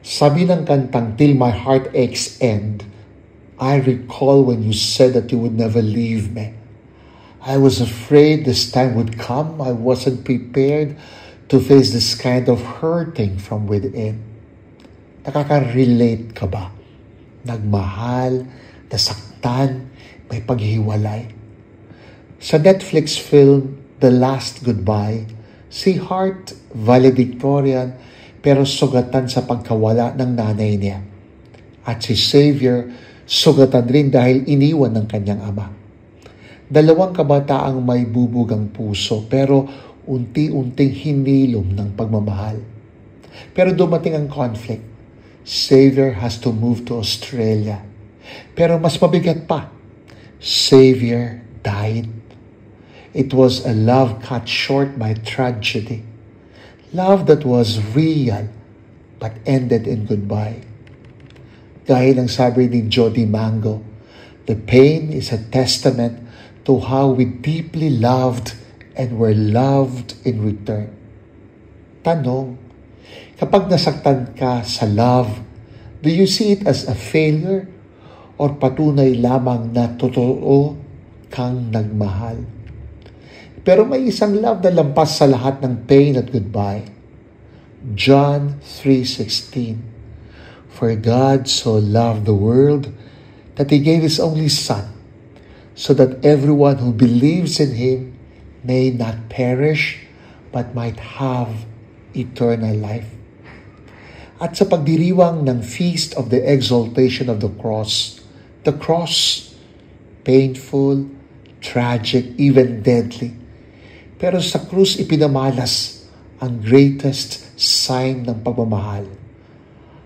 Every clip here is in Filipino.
Sabi ng kantang Till My Heart Aches End, I recall when you said that you would never leave me. I was afraid this time would come. I wasn't prepared to face this kind of hurting from within. Nakaka-relate ka ba? Nagmahal, nasaktan, may paghiwalay. Sa Netflix film, The Last Goodbye, si Hart valedictorian pero sugatan sa pagkawala ng nanay niya. At si Xavier, sugatan rin dahil iniwan ng kanyang ama. Dalawang kabataang may bubugang puso pero unti-unting hinilom ng pagmamahal. Pero dumating ang conflict. Xavier has to move to Australia. Pero mas mabigat pa, Xavier died. It was a love cut short by tragedy. Love that was real but ended in goodbye. Gaya ng sabi ni Jody Mango, the pain is a testament to how we deeply loved and were loved in return. Tanong, kapag nasaktan ka sa love, do you see it as a failure or patunay lamang na totoo kang nagmahal? Pero may isang love na lampas sa lahat ng pain at goodbye. John 3:16, For God so loved the world that He gave His only Son, so that everyone who believes in Him may not perish, but might have eternal life. At sa pagdiriwang ng Feast of the Exaltation of the Cross, painful, tragic, even deadly, pero sa krus ipinamalas ang greatest sign ng pagmamahal.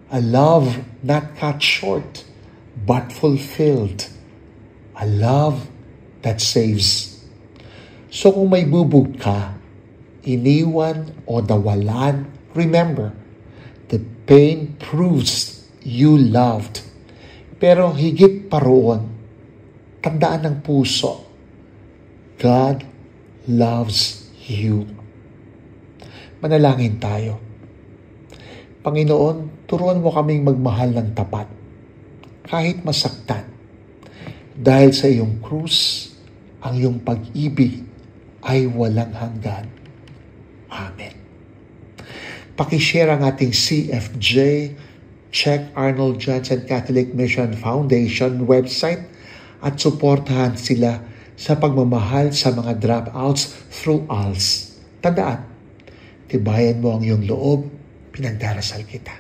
A love not cut short, but fulfilled. A love that saves. So kung may bubog ka, iniwan o nawalan, remember, the pain proves you loved. Pero higit pa roon, tandaan ng puso, God loves you. Manalangin tayo. Panginoon, turuan mo kaming magmahal ng tapat, kahit masaktan. Dahil sa iyong krus, ang iyong pag-ibig ay walang hanggan. Amen. Pakishare ang ating CFJ, check Arnold Johnson Catholic Mission Foundation website at suportahan sila sa pagmamahal sa mga dropouts through ALS. Tandaan, tibayan mo ang iyong loob, pinagdarasal kita.